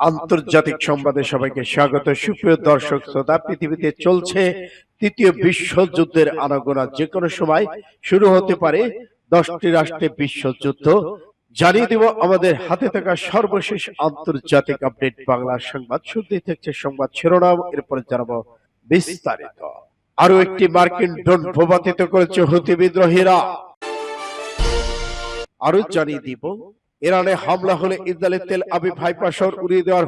আন্তর্জাতিক সংবাদে সবাইকে স্বাগত। সুপ্রিয় দর্শক শ্রোতা, পৃথিবীতে চলছে তৃতীয় বিশ্বযুদ্ধের আনাগোনা। যে কোনো সময় শুরু হতে পারে 10টি রাষ্ট্রে বিশ্বযুদ্ধ। জানিয়ে দেব আমাদের হাতে থাকা সর্বশেষ আন্তর্জাতিক আপডেট বাংলা সংবাদ। শুরুতেই থাকছে সংবাদ শিরোনাম, এরপরে জানাবো বিস্তারিত। আরো একটি মার্কিন ড্রোন ভূপাতিত করেছে হুতি বিদ্রোহীরা। আরো জানিয়ে দিব ইরানে হামলা হলে ইসরায়েলের তেল আবিব হাইফা শহর উড়িয়ে দেওয়ার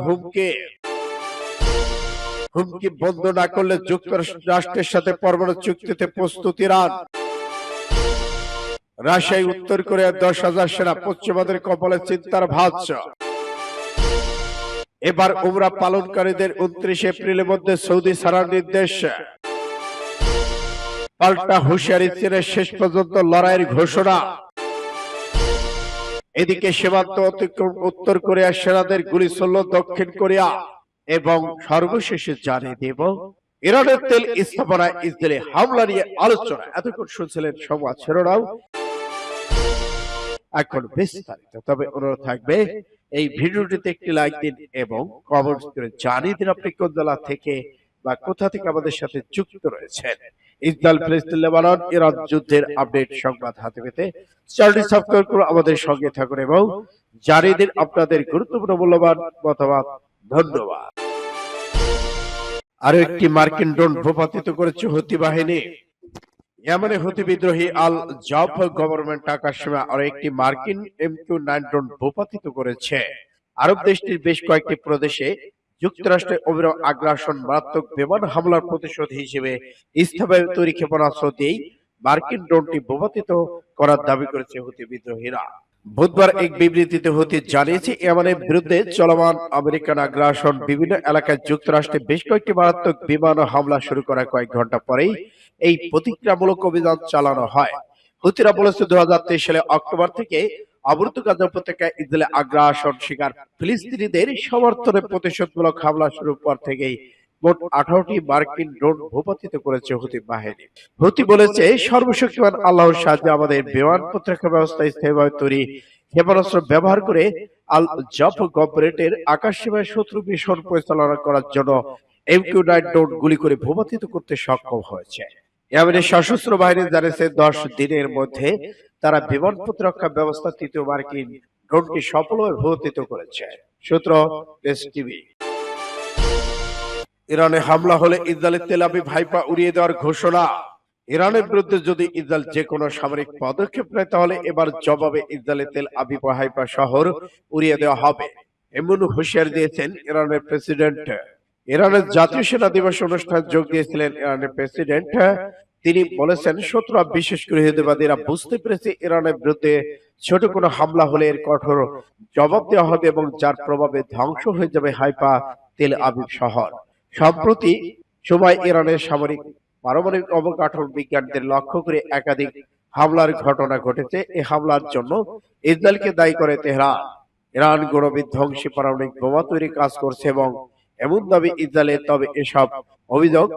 হুমকি বন্ধ না করলে যুক্তরাষ্ট্রের সাথে পরমাণু চুক্তিতে প্রস্তুত ইরান। রাশিয়ায় উত্তর কোরিয়ার 10,000 সেনা পশ্চিমাদের কপালে চিন্তার ভাঁজ। এবার উমরা পালনকারীদের 29 এপ্রিলের মধ্যে সৌদি ছাড়ার নির্দেশ। পাল্টা হুঁশিয়ারি চীনের শেষ পর্যন্ত লড়াইয়ের ঘোষণা। এদিকে সীমান্ত অতিক্রম উত্তর কোরিয়ার সেনাদের গুলি ছুড়ল দক্ষিণ কোরিয়া। এবং সর্বশেষে জানিয়ে দেব ইরানের তেল স্থাপনায় ইসরায়েলি হামলা নিয়ে আলোচনা। এতক্ষণ শুনছিলেন সংবাদ শিরোনাম, এখন বিস্তারিত। তবে অনুরোধ থাকবে এই ভিডিওটিতে একটি লাইক দিন এবং কমেন্টস করে জানিয়ে দিন আপনি কোন জেলা থেকে বা কোথা থেকে আমাদের সাথে যুক্ত রয়েছেন। ইসরায়েল ফিলিস্তিন লেবানন ইরান যুদ্ধের আপডেট সংবাদ হাতে পেতে চ্যানেলটি সাবস্ক্রাইব করে আমাদের সঙ্গে থাকুন এবং জানিয়ে দিন আপনাদের গুরুত্বপূর্ণ মূল্যবান মতামত। ধন্যবাদ। আরো একটি মার্কিন ড্রোন ভূপাতিত করেছে হুতি বাহিনী। ইয়েমেনে হুতি বিদ্রোহী আল জাওফ গভর্নমেন্ট আকাশসীমা আরো একটি মার্কিন MQ-9 ড্রোন ভূপাতিত করেছে। আরব দেশটির বেশ কয়েকটি প্রদেশে যুক্তরাষ্ট্রের অবিরাম আগ্রাসন মারাত্মক বিমান হামলার প্রতিশোধ হিসেবে স্থাপনায় তৈরি ক্ষেপণাস্ত্র দিয়েই মার্কিন ড্রোনটি ভূপাতিত করার দাবি করেছে হুতি বিদ্রোহীরা। বুধবার এক বিবৃতিতে হুতি জানিয়েছে ইয়েমেনের বিরুদ্ধে চলমান আমেরিকান আগ্রাসন বিভিন্ন এলাকায় যুক্তরাষ্ট্রে বেশ কয়েকটি মারাত্মক বিমান হামলা শুরু করার কয়েক ঘন্টা পরেই এই প্রতিক্রিয়ামূলক অভিযান চালানো হয়। হুতিরা বলেছে 2023 সালে অক্টোবর থেকে অবরুদ্ধ গাজা উপত্যকায় ইসরায়েলে আগ্রাসন শিকার ফিলিস্তিনিদের সমর্থনে প্রতিশোধমূলক হামলা শুরুর পর থেকেই মোট 18টি মার্কিন ড্রোন ভূপাতিত করেছে হুতি বাহিনী। হুতি বলেছে, সর্বশক্তিমান আল্লাহর সাহায্যে আমাদের বিমান প্রতিরক্ষা ব্যবস্থা স্থায়ীভাবে তৈরি ক্ষেপণাস্ত্র ব্যবহার করে আল জাওফ গভর্নমেন্টের আকাশসীমায় শত্রু মিশন পরিচালনা করার জন্য MQ-9 ড্রোন গুলি করে ভূপাতিত করতে সক্ষম হয়েছে। ইয়েমেনের সশস্ত্র বাহিনী জানিয়েছে 10 দিনের মধ্যে তারা বিমান প্রতিরক্ষা ব্যবস্থা তৃতীয় মার্কিন ড্রোনটি সফলভাবে ভূপাতিত করেছে। সূত্র এসটিভি। ইরানে হামলা হলে ইসরায়েলের তেল আবিব হাইফা উড়িয়ে দেওয়ার ঘোষণা। ইরানের বিরুদ্ধে যদি ইসরায়েল যে কোনো সামরিক পদক্ষেপ নেয় তাহলে এবার জবাবে ইসরায়েলের তেল আবিব হাইফা শহর উড়িয়ে দেওয়া হবে, এমন হুঁশিয়ারি দিয়েছেন ইরানের প্রেসিডেন্ট। ইরানের জাতীয় সেনা দিবস অনুষ্ঠানে যোগ দিয়েছিলেন ইরানের প্রেসিডেন্ট। তিনি বলেছেন, শত্রুরা বিশেষ করে ইহুদিবাদীরা বুঝতে পেরেছে ইরানের বিরুদ্ধে ছোট কোনো হামলা হলে এর কঠোর জবাব দেওয়া হবে এবং যার প্রভাবে ধ্বংস হয়ে যাবে হাইফা তেল আবিব শহর। সম্প্রতি সময় ইরানের সামরিক পারমাণবিক অবকাঠামো বিজ্ঞানীদের লক্ষ্য করে একাধিক হামলার ঘটনা ঘটেছে। এই হামলার জন্য ইসরায়েলকে দায়ী করে তেহরান। ইরান গণবিধ্বংসী পারমাণবিক বোমা তৈরি কাজ করছে এবং এমন দাবি ইসরায়েলের। তবে এসব অভিযোগ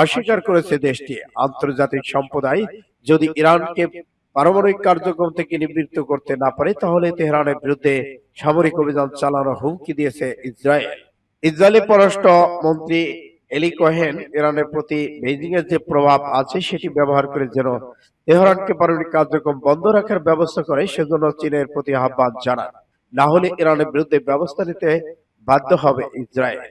অস্বীকার করেছে দেশটি। আন্তর্জাতিক সম্প্রদায় যদি ইরানকে পারমাণবিক কার্যক্রম থেকে নিবৃত্ত করতে না পারে তাহলে তেহরানের বিরুদ্ধে সামরিক অভিযান চালানোর হুমকি দিয়েছে ইসরায়েল। ইসরায়েলি পররাষ্ট্র মন্ত্রী এলি কোহেন ইরানের প্রতি বেইজিং এর যে প্রভাব আছে সেটি ব্যবহার করে যেন তেহরানকে পারমাণবিক কার্যক্রম বন্ধ রাখার ব্যবস্থা করে সেজন্য চীনের প্রতি আহ্বান জানান। না হলে ইরানের বিরুদ্ধে ব্যবস্থা নিতে বাধ্য হবে ইসরায়েল।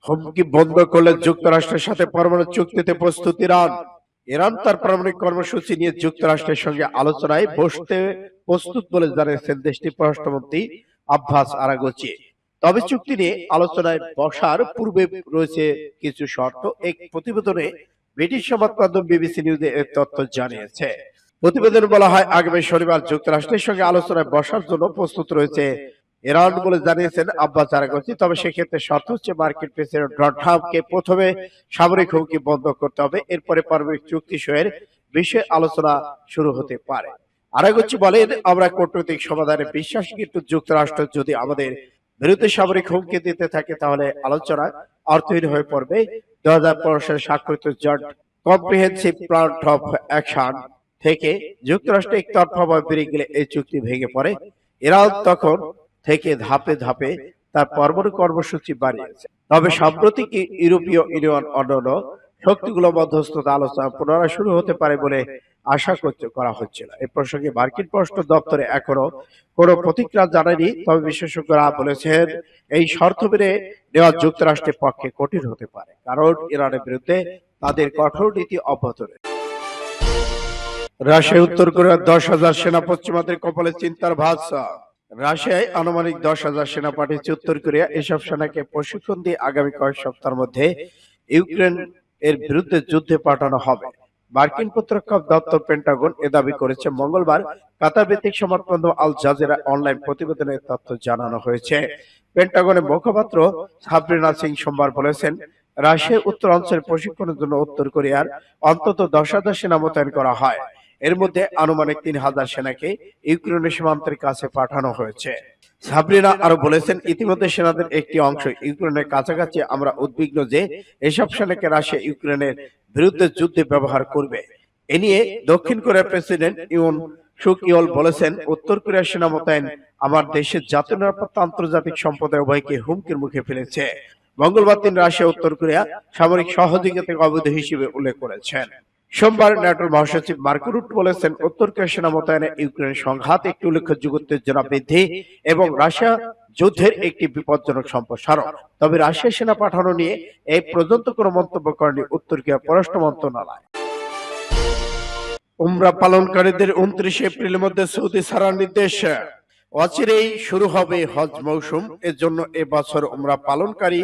হুমকি বন্ধ করলে যুক্তরাষ্ট্রের সাথে পরমাণু চুক্তিতে প্রস্তুত ইরান। ইরান তার পারমাণবিক কর্মসূচি নিয়ে যুক্তরাষ্ট্রের সঙ্গে আলোচনায় বসতে প্রস্তুত বলে জানিয়েছেন দেশটির পররাষ্ট্রমন্ত্রী আব্বাস আরাগচি। তবে চুক্তি নিয়ে আলোচনায় বসার পূর্বে রয়েছে কিছু শর্ত। এক প্রতিবেদনে ব্রিটিশ সংবাদ মাধ্যম বিবিসি নিউজ এর তথ্য জানিয়েছে। প্রতিবেদনে বলা হয়, আগামী শনিবার যুক্তরাষ্ট্রের সঙ্গে আলোচনায় বসার জন্য প্রস্তুত রয়েছে ইরান বলে জানিয়েছেন আব্বাস আরাগচি। তবে সেক্ষেত্রে শর্ত হচ্ছে মার্কিন প্রেসিডেন্ট ডোনাল্ড ট্রাম্পকে প্রথমে সামরিক হুমকি বন্ধ করতে হবে, এরপরে পারমাণবিক চুক্তি সইয়ের বিষয়ে আলোচনা শুরু হতে পারে। আরাগচি বলেন, আমরা কূটনৈতিক সমাধানে বিশ্বাসী, কিন্তু যুক্তরাষ্ট্র যদি আমাদের বিরুদ্ধে সামরিক হুমকি দিতে থাকে তাহলে আলোচনা অর্থহীন হয়ে পড়বে। 2015 সালে স্বাক্ষরিত joint comprehensive plan of action থেকে যুক্তরাষ্ট্র একতরফাভাবে বেরিয়ে গেলে এই চুক্তি ভেঙে পড়ে। ইরান তখন থেকে ধাপে ধাপে তার পরমাণু কর্মসূচি বাড়িয়েছে। তবে সাম্প্রতিক ইউরোপীয় ইউনিয়ন অন্যান্য শক্তিগুলো মধ্যস্থতা আলোচনা পুনরায় শুরু হতে পারে বলে আশা করা হচ্ছিল। এ প্রসঙ্গে মার্কিন পররাষ্ট্র দপ্তরে এখনো কোনো প্রতিক্রিয়া জানায়নি। তবে বিশেষজ্ঞরা বলেছেন এই শর্ত মেনে নেওয়া যুক্তরাষ্ট্রের পক্ষে কঠিন হতে পারে, কারণ ইরানের বিরুদ্ধে তাদের কঠোর নীতি অব্যাহত রয়েছে। রাশিয়া উত্তর কোরিয়ার 10,000 সেনা পশ্চিমাদের কপালে চিন্তার ভাঁজ। রাশিয়ায় আনুমানিক 10,000 সেনা পাঠিয়েছে উত্তর কোরিয়া। এসব সেনাকে প্রশিক্ষণ দিয়ে আগামী কয়েক সপ্তাহের মধ্যে ইউক্রেন এর বিরুদ্ধে যুদ্ধে পাঠানো হবে। মার্কিন প্রতিরক্ষা দপ্তর পেন্টাগন এ দাবি করেছে মঙ্গলবার। কাতার ভিত্তিক সংবাদমাধ্যম আল জাজিরা অনলাইন প্রতিবেদনে তথ্য জানানো হয়েছে। পেন্টাগনের মুখপাত্র সাবরিনা সিং সোমবার বলেছেন, রাশিয়ার উত্তর অঞ্চলে প্রশিক্ষণের জন্য উত্তর কোরিয়ার অন্তত 10,000 সেনা মোতায়েন করা হয়। এর মধ্যে আনুমানিক 3,000 সেনাকে ইউক্রেনের সীমান্তের কাছে পাঠানো হয়েছে। সাবরিনা আরো বলেছেন, ইতিমধ্যে সেনাদের একটি অংশ ইউক্রেনের কাছাকাছি। আমরা উদ্বিগ্ন যে এসব সেনাকে রাশিয়া ইউক্রেনের বিরুদ্ধে যুদ্ধে ব্যবহার করবে। এ নিয়ে দক্ষিণ কোরিয়ার প্রেসিডেন্ট ইউন সুক ইয়েল বলেছেন, উত্তর কোরিয়ার সেনা মোতায়েন আমার দেশের জাতীয় নিরাপত্তা আন্তর্জাতিক সম্প্রদায় উভয়কে হুমকির মুখে ফেলেছে। মঙ্গলবার তিনি রাশিয়া উত্তর কোরিয়া সামরিক সহযোগিতাকে অবৈধ হিসেবে উল্লেখ করেছেন। সোমবার ন্যাটোর মহাসচিব মার্ক রুট বলেছেন, উত্তর কোরিয়া সেনা মোতায়েনে ইউক্রেনের সংঘাত একটি উল্লেখযোগ্য উত্তেজনা বৃদ্ধি এবং রাশিয়া যুদ্ধের একটি বিপজ্জনক সম্প্রসারণ। তবে রাশিয়া সেনা পাঠানো নিয়ে এই পর্যন্ত কোনো মন্তব্য করেনি উত্তর কোরিয়া পররাষ্ট্র মন্ত্রণালয়। উমরা পালনকারীদের 29 এপ্রিলের মধ্যে সৌদি ছাড়ার নির্দেশ। অচিরেই শুরু হবে হজ মৌসুম। এর জন্য এবছর উমরা পালনকারী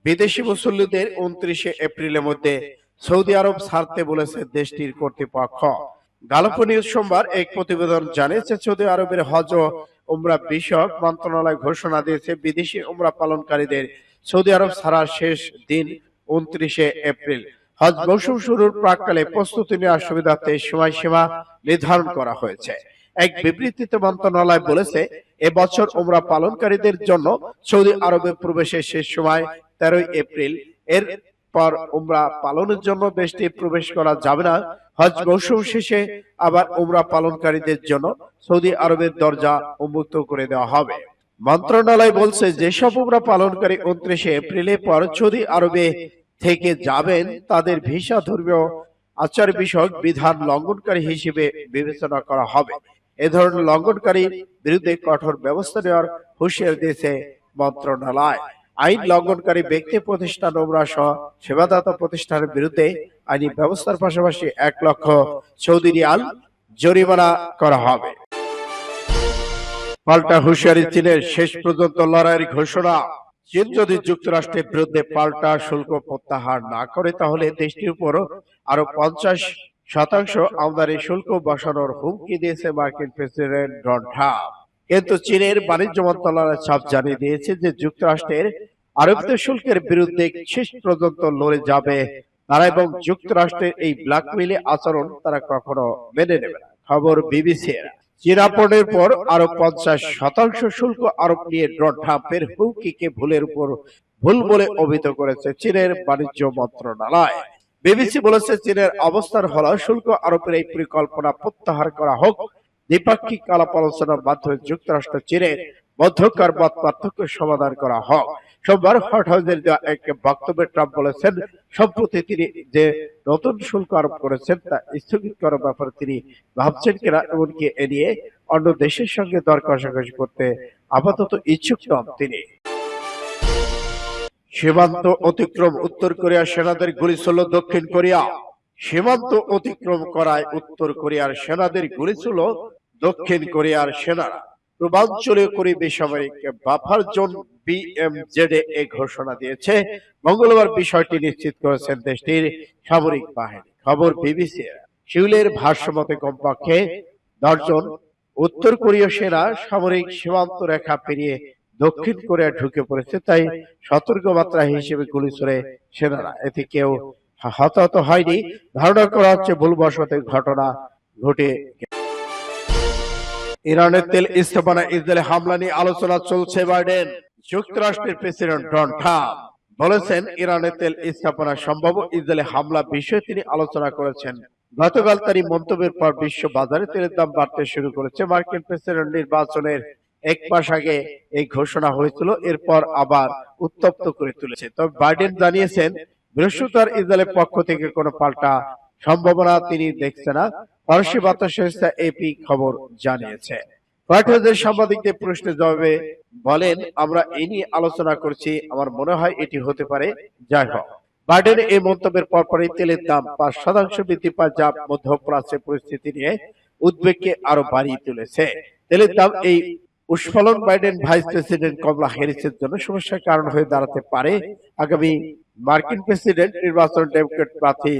বিদেশি মুসল্লিদের 29 এপ্রিলের মধ্যে সৌদি আরব ছাড়তে বলেছে দেশটির কর্তৃপক্ষ। গালফ নিউজ সোমবার এক প্রতিবেদন জানিয়েছে, সৌদি আরবের হজ ও উমরা বিষয়ক মন্ত্রণালয় ঘোষণা দিয়েছে বিদেশি উমরা পালনকারীদের সৌদি আরব ছাড়ার শেষ দিন 29 এপ্রিল। হজ মৌসুম শুরুর প্রাক্কালে প্রস্তুতি নেওয়ার সুবিধার্থে সময়সীমা নির্ধারণ করা হয়েছে। এক বিবৃতিতে মন্ত্রণালয় বলেছে, এবছর উমরা পালনকারীদের জন্য সৌদি আরবে প্রবেশের শেষ সময় 13 এপ্রিল। এর পর উমরা পালনের জন্য দেশটি প্রবেশ করা যাবে না। হজ মৌসুম শেষে আবার উমরা পালনকারীদের জন্য সৌদি আরবের দরজা উন্মুক্ত করে দেওয়া হবে। মন্ত্রণালয় বলছে, যেসব উমরা পালনকারী 29 এপ্রিলের পর সৌদি আরবে থেকে যাবেন তাদের ভিসা ধর্মীয় আচার বিষয়ক বিধান লঙ্ঘনকারী হিসেবে বিবেচনা করা হবে। এ ধরনের লঙ্ঘনকারীর বিরুদ্ধে কঠোর ব্যবস্থা নেওয়ার হুঁশিয়ারি দিয়েছে মন্ত্রণালয়। আইন লঙ্ঘনকারী ব্যক্তি প্রতিষ্ঠান উমরা সহ সেবাদাতা প্রতিষ্ঠানের বিরুদ্ধে আইনি ব্যবস্থার পাশাপাশি 1 লক্ষ সৌদি রিয়াল জরিমানা করা হবে। পাল্টা হুঁশিয়ারি চীনের, শেষ পর্যন্ত লড়াইয়ের ঘোষণা। চীন যদি যুক্তরাষ্ট্রের বিরুদ্ধে পাল্টা শুল্ক প্রত্যাহার না করে তাহলে দেশটির উপর আরো 50% আমদানি শুল্ক বসানোর হুমকি দিয়েছে মার্কিন প্রেসিডেন্ট ডোনাল্ড ট্রাম্প। কিন্তু চীনের বাণিজ্য মন্ত্রণালয় চাপ জানিয়ে দিয়েছে যে যুক্তরাষ্ট্রের আরোপিত শুল্কের বিরুদ্ধে শেষ পর্যন্ত লড়ে যাবে তারা, এবং যুক্তরাষ্ট্রের এই ব্ল্যাকমেইল আচরণ তারা কখনো মেনে নেবে না। খবর বিবিসি। চীনা পণ্যের পর আরো 50% শুল্ক আরোপ নিয়ে ডোনাল্ড ট্রাম্পের হুমকিকে ভুল বলে অভিহিত করেছে চীনের বাণিজ্য মন্ত্রণালয়। বিবিসি বলেছে, চীনের অবস্থান হলো শুল্ক আরোপের এই পরিকল্পনা প্রত্যাহার করা হোক, দ্বিপাক্ষিক আলাপ আলোচনার মাধ্যমে যুক্তরাষ্ট্র চীনের মধ্যকার মত পার্থক্য সমাধান করা হোক। সোমবার হোয়াইট হাউসের দেওয়া এক বক্তব্যে ট্রাম্প বলেছেন, সম্প্রতি তিনি যে নতুন শুল্ক আরোপ করেছেন তা স্থগিত করার ব্যাপারে তিনি ভাবছেন কিনা, এমনকি এ নিয়ে অন্য দেশের সঙ্গে দর কষাকষি করতে আপাতত ইচ্ছুক নন তিনি। সীমান্ত অতিক্রম, উত্তর কোরিয়ার সেনাদের গুলি ছুড়ল দক্ষিণ কোরিয়া। সীমান্ত অতিক্রম করায় উত্তর কোরিয়ার সেনাদের গুলি ছুড়ল দক্ষিণ কোরিয়ার সেনারা। পূর্বাঞ্চলীয় কোরিয়া বেসামরিক বাফার জোন বিএমজেডে এ ঘোষণা দিয়েছে মঙ্গলবার। বিষয়টি নিশ্চিত করেছেন দেশটির সামরিক বাহিনী। খবর বিবিসি। সিউলের ভাষ্যমতে কমপক্ষে 10 জন উত্তর কোরীয় সেনা সামরিক সীমান্ত রেখা পেরিয়ে দক্ষিণ কোরিয়া ঢুকে পড়েছে, তাই সতর্কবার্তা হিসেবে গুলি ছুড়ে সেনারা। এতে কেউ হতাহত হয়নি। ধারণা করা হচ্ছে ভুলবশত ঘটনা ঘটে। ইরানের তেল স্থাপনা ইসরায়েলে হামলা নিয়ে আলোচনা চলছে। বাইডেন। যুক্তরাষ্ট্রের প্রেসিডেন্ট ডোনাল্ড ট্রাম্প বলেছেন, ইরানের তেল স্থাপনা সম্ভাব্য ইসরায়েলে হামলা বিষয়ে তিনি আলোচনা করেছেন। গতকাল তার এই মন্তব্যের পর বিশ্ব বাজারে তেলের দাম বাড়তে শুরু করেছে। মার্কিন প্রেসিডেন্ট নির্বাচনের এক মাস আগে এই ঘোষণা হয়েছিল, এরপর আবার উত্তপ্ত করে তুলেছে। তবে বাইডেন জানিয়েছেন বৃহস্পতিবার ইসরায়েলের পক্ষ থেকে কোনো পাল্টা সম্ভাবনা তিনি দেখছেন না। ফরাসি বার্তা সংস্থা এপি খবর জানিয়েছে। হোয়াইট হাউসের সাংবাদিকদের প্রশ্নের জবাবে বলেন, আমরা এই নিয়ে আলোচনা করছি, আমার মনে হয় এটি হতে পারে। যাই হোক, বাইডেনের এই মন্তব্যের পরপরই তেলের দাম 5% বৃদ্ধি পায়, যা মধ্যপ্রাচ্যের পরিস্থিতি নিয়ে উদ্বেগকে আরো বাড়িয়ে তুলেছে। তেলের দাম এই উৎফলন বাইডেন ভাইস প্রেসিডেন্ট কমলা হ্যারিসের জন্য সমস্যার কারণ হয়ে দাঁড়াতে পারে। আগামী মার্কিন প্রেসিডেন্ট নির্বাচন ডেমোক্রেট প্রার্থী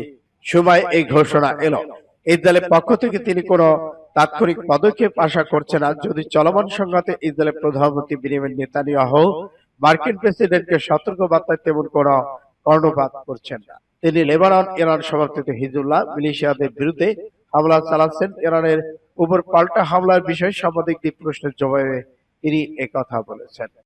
সময় এই ঘোষণা এলো। ইসরায়েলের পক্ষ থেকে তিনি কোনো তাৎক্ষণিক পদক্ষেপ আশা করছে না। যদি চলমান সংঘাতে ইসরায়েলের প্রধানমন্ত্রী বেনিয়ামিন নেতানিয়াহু মার্কিন প্রেসিডেন্টকে সতর্ক বার্তায় তেমন কোনো কর্ণপাত করছেন না। তিনি লেবানন, ইরান সমর্থিত হিজবুল্লাহ মিলিশিয়াদের বিরুদ্ধে হামলা চালাচ্ছেন। ইরানের উপর পাল্টা হামলার বিষয়ে সাংবাদিকদের প্রশ্নের জবাবে তিনি একথা বলেছেন।